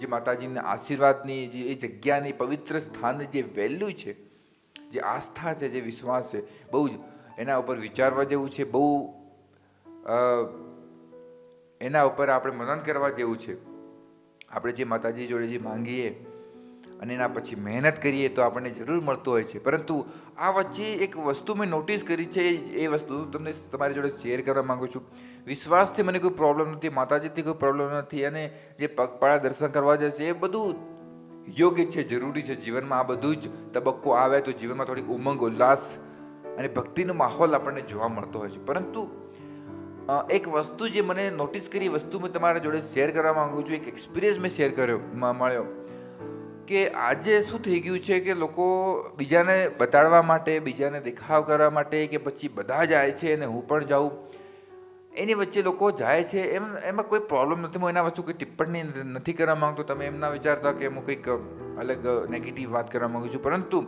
જે માતાજીના આશીર્વાદની જે એ જગ્યાની પવિત્ર સ્થાનની જે વેલ્યુ છે, જે આસ્થા છે, જે વિશ્વાસ છે, બહુ જ એના ઉપર વિચારવા જેવું છે. બહુ એના ઉપર આપણે મનન કરવા જેવું છે. આપણે જે માતાજી જોડે જે માંગીએ અને એના પછી મહેનત કરીએ તો આપણને જરૂર મળતો હોય છે. પરંતુ આ વચ્ચે એક વસ્તુ મેં નોટિસ કરી છે, એ વસ્તુ તમને તમારી જોડે શેર કરવા માગું છું. વિશ્વાસથી મને કોઈ પ્રોબ્લેમ નથી, માતાજીથી કોઈ પ્રોબ્લેમ નથી, અને જે પગપાળા દર્શન કરવા જશે એ બધું યોગ્ય છે, જરૂરી છે જીવનમાં. આ બધું જ તબક્કો આવે તો જીવનમાં થોડીક ઉમંગ, ઉલ્લાસ અને ભક્તિનો માહોલ આપણને જોવા મળતો હોય છે. પરંતુ એક વસ્તુ જે મને નોટિસ કરી, વસ્તુ મેં તમારા જોડે શેર કરવા માગું છું. એક એક્સપિરિયન્સ મેં શેર મળ્યો કે આજે શું થઈ ગયું છે કે લોકો બીજાને બતાડવા માટે, બીજાને દેખાવ કરવા માટે, કે પછી બધા જાય છે અને હું પણ જાઉં, એની વચ્ચે લોકો જાય છે. એમાં કોઈ પ્રોબ્લેમ નથી. હું એના વસ્તુ કોઈ ટિપ્પણી નથી કરવા માંગતો. તમે એમ ના વિચારતા કે હું કંઈક અલગ નેગેટિવ વાત કરવા માગું છું. પરંતુ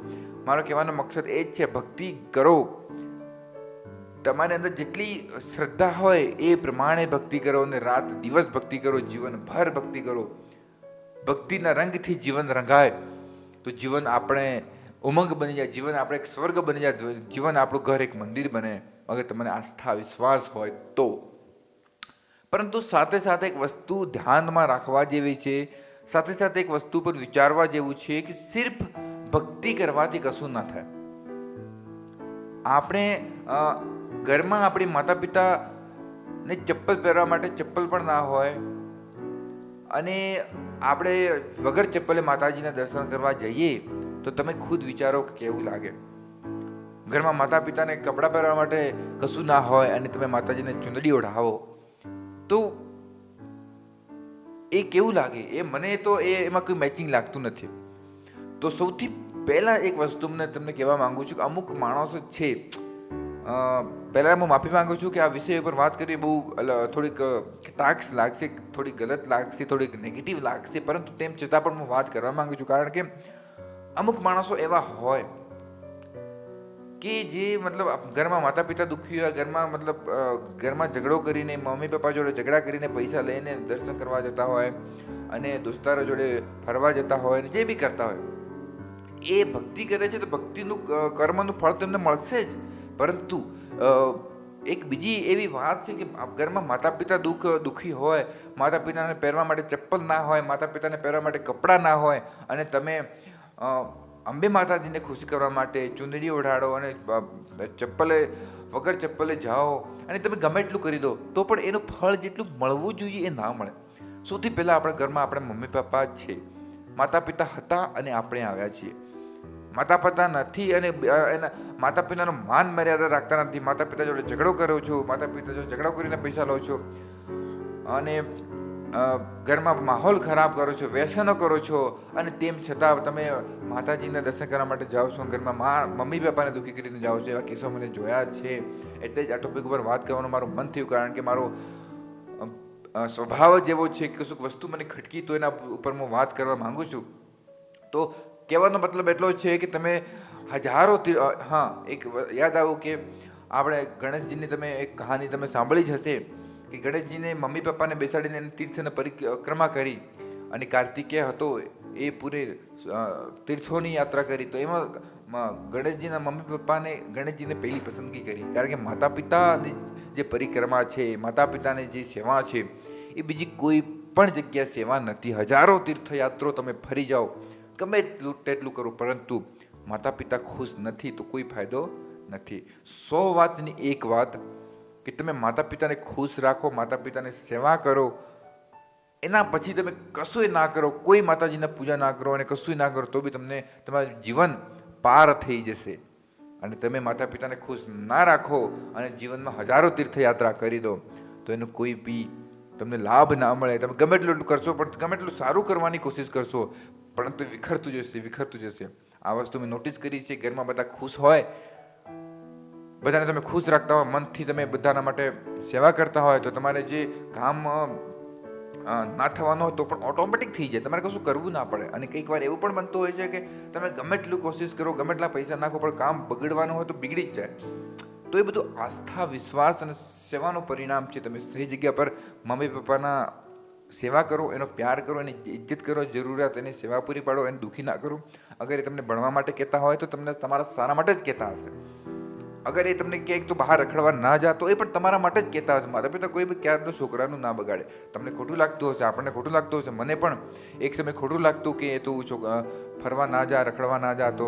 મારો કહેવાનો મકસદ એ જ છે, ભક્તિ કરો. તમારી અંદર જેટલી શ્રદ્ધા હોય એ પ્રમાણે ભક્તિ કરો, અને રાત દિવસ ભક્તિ કરો, જીવનભર ભક્તિ કરો. ભક્તિના રંગથી જીવન રંગાય તો જીવન આપણે ઉમંગ બની જાય, જીવન આપણે એક સ્વર્ગ બની જાય, જીવન આપણું ઘર એક મંદિર બને, અગર તમને આસ્થા વિશ્વાસ હોય તો. પરંતુ સાથે સાથે એક વસ્તુ ધ્યાનમાં રાખવા જેવી છે, સાથે સાથે એક વસ્તુ પર વિચારવા જેવું છે કે સિર્ફ ભક્તિ કરવાથી કશું ના થાય. આપણે ઘરમાં આપણી માતા પિતાને ચપ્પલ પહેરવા માટે ચપ્પલ પણ ના હોય, અને આપણે વગર ચપ્પલે માતાજીના દર્શન કરવા જઈએ તો તમે ખુદ વિચારો કે કેવું લાગે. ઘરમાં માતા પિતાને કપડાં પહેરવા માટે કશું ના હોય અને તમે માતાજીને ચુંદડી ઓઢાવો તો એ કેવું લાગે. એ મને તો એમાં કોઈ મેચિંગ લાગતું નથી. તો સૌથી પહેલાં એક વસ્તુ તમને કહેવા માંગુ છું કે અમુક માણસો છે, પહેલાં હું માફી માંગુ છું કે આ વિષય ઉપર વાત કરવી બહુ થોડીક ટાસ્ક લાગશે, થોડીક ગલત લાગશે, થોડીક નેગેટિવ લાગશે, પરંતુ તેમ છતાં પણ હું વાત કરવા માંગુ છું. કારણ કે અમુક માણસો એવા હોય કે જે મતલબ ઘરમાં માતા પિતા દુઃખી હોય, ઘરમાં ઝઘડો કરીને, મમ્મી પપ્પા જોડે ઝઘડા કરીને પૈસા લઈને દર્શન કરવા જતા હોય, અને દોસ્તારો જોડે ફરવા જતા હોય, અને જે બી કરતા હોય, એ ભક્તિ કરે છે તો ભક્તિનું કર્મનું ફળ તેમને મળશે જ. પરંતુ એક બીજી એવી વાત છે કે ઘરમાં માતા પિતા દુઃખી હોય, માતા પિતાને પહેરવા માટે ચપ્પલ ના હોય, માતા પિતાને પહેરવા માટે કપડાં ના હોય, અને તમે અંબે માતાજીને ખુશી કરવા માટે ચુંદડી ઓઢાડો અને વગર ચપ્પલે જાઓ, અને તમે ગમે એટલું કરી દો તો પણ એનું ફળ જેટલું મળવું જોઈએ એ ના મળે. સૌથી પહેલાં આપણા ઘરમાં આપણા મમ્મી પપ્પા જ છે. માતા પિતા હતા અને આપણે આવ્યા છીએ. માતા પિતા નથી અને એના માતા પિતાનું માન મર્યાદા રાખતા નથી. માતા પિતા જોડે ઝઘડો કરો છો, માતા પિતા જોડે ઝઘડો કરીને પૈસા લો છો, અને ઘરમાં માહોલ ખરાબ કરો છો, વ્યસનો કરો છો, અને તેમ છતાં તમે માતાજીના દર્શન કરવા માટે જાઓ છો, ઘરમાં મમ્મી પપ્પાને દુઃખી કરીને જાઓ છો. એવા કેસો મને જોયા છે. એટલે જ આ ટોપિક ઉપર વાત કરવાનું મારું મન થયું, કારણ કે મારો સ્વભાવ જેવો છે કે કશુંક વસ્તુ મને ખટકી તો એના ઉપર હું વાત કરવા માંગુ છું. તો કહેવાનો મતલબ એટલો છે કે તમે હજારો એક યાદ આવું કે આપણે ગણેશજીની તમે એક કહાની તમે સાંભળી જ હશે કે ગણેશજીને મમ્મી પપ્પાને બેસાડીને એને તીર્થને પરિક્રમા કરી, અને કાર્તિકેય હતો એ પૂરે તીર્થોની યાત્રા કરી. તો એમાં ગણેશજીના મમ્મી પપ્પાને ગણેશજીને પહેલી પસંદગી કરી, કારણ કે માતા પિતાની જે પરિક્રમા છે, માતા પિતાની જે સેવા છે, એ બીજી કોઈ પણ જગ્યાએ સેવા નથી. હજારો તીર્થયાત્રો તમે ફરી જાઓ, ગમે તેટલું કરો, પરંતુ માતા પિતા ખુશ નથી તો કોઈ ફાયદો નથી. 100 વાતની એક વાત કે તમે માતા પિતાને ખુશ રાખો, માતા પિતાની સેવા કરો, એના પછી તમે કશુંય ના કરો, કોઈ માતાજીના પૂજા ના કરો અને કશુંય ના કરો, તો બી તમને તમારું જીવન પાર થઈ જશે. અને તમે માતા પિતાને ખુશ ના રાખો અને જીવનમાં હજારો તીર્થયાત્રા કરી દો તો એનો કોઈ બી તમને લાભ ના મળે. તમે ગમે એટલું કરશો, પણ ગમે એટલું સારું કરવાની કોશિશ કરશો, પરંતુ વિખરતું જશે. આ વસ્તુ મેં નોટિસ કરી છે. ઘરમાં બધા ખુશ હોય, બધાને તમે ખુશ રાખતા હોય, મનથી તમે બધાના માટે સેવા કરતા હોય, તો તમારે જે કામ ના થવાનું હોય તો પણ ઓટોમેટિક થઈ જાય. તમારે કશું કરવું ના પડે. અને કંઈક વાર એવું પણ બનતું હોય છે કે તમે ગમે એટલું કોશિશ કરો, ગમે એટલા પૈસા નાખો, પણ કામ બગડવાનું હોય તો બગડી જ જાય. તો એ બધું આસ્થા, વિશ્વાસ અને સેવાનું પરિણામ છે. તમે સહી જગ્યા પર મમ્મી પપ્પાના સેવા કરો, એનો પ્યાર કરો, એની ઇજ્જત કરો, જરૂરિયાત એની સેવા પૂરી પાડો, એને દુઃખી ના કરો. અગર એ તમને ભણવા માટે કહેતા હોય તો તમને તમારા સારા માટે જ કહેતા હશે. અગર એ તમને કહે તો બહાર રખડવા ના જા તો એ પણ તમારા માટે જ કહેતા હશે. માતા પિતા કોઈ બી ક્યારનું છોકરાનું ના બગાડે. તમને ખોટું લાગતું હશે, આપણને ખોટું લાગતું હશે, મને પણ એક સમય ખોટું લાગતું કે તું ફરવા ના જા, રખડવા ના જા, તો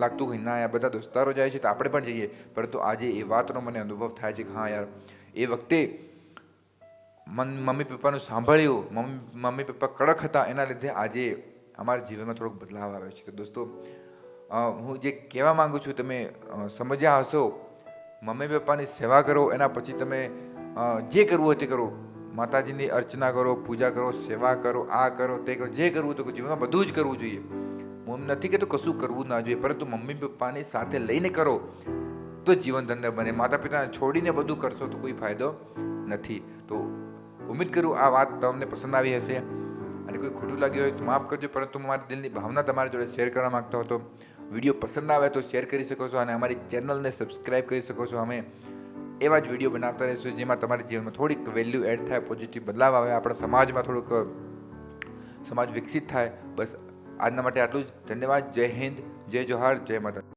લાગતું કે ના યાર બધા દોસ્તારો જાય છે તો આપણે પણ જઈએ. પરંતુ આજે એ વાતનો મને અનુભવ થાય છે કે હા યાર એ વખતે મમ્મી પપ્પાનું સાંભળ્યું, મમ્મી પપ્પા કડક હતા, એના લીધે આજે અમારા જીવનમાં થોડોક બદલાવ આવ્યો છે. તો દોસ્તો હું જે કહેવા માગું છું તમે સમજ્યા હશો. મમ્મી પપ્પાની સેવા કરો, એના પછી તમે જે કરવું હોય તે કરો. માતાજીની અર્ચના કરો, પૂજા કરો, સેવા કરો, આ કરો, તે કરો, જે કરવું તો જીવનમાં બધું જ કરવું જોઈએ. હું એમ નથી કહેતો કશું કરવું ના જોઈએ, પરંતુ મમ્મી પપ્પાની સાથે લઈને કરો તો જીવન ધન્ય બને. માતા પિતાને છોડીને બધું કરશો તો કોઈ ફાયદો નથી. તો ઉમ્મીદ કરું આ વાત તમને પસંદ આવી હશે, અને કોઈ ખોટું લાગ્યું હોય તો માફ કરજો, પરંતુ મારી દિલની ભાવના તમારી જોડે શેર કરવા માગતો હતો. વિડીયો પસંદ આવે તો શેર કરી શકો છો, અને અમારી ચેનલને સબસ્ક્રાઈબ કરી શકો છો. અમે એવા જ વિડીયો બનાવતા રહીશું જેમાં તમારા જીવનમાં થોડીક વેલ્યુ એડ થાય, પોઝિટિવ બદલાવ આવે, આપણા સમાજમાં થોડુંક સમાજ વિકસિત થાય. બસ આજના માટે આટલું જ. ધન્યવાદ. જય હિન્દ, જય જોહાર, જય માતા.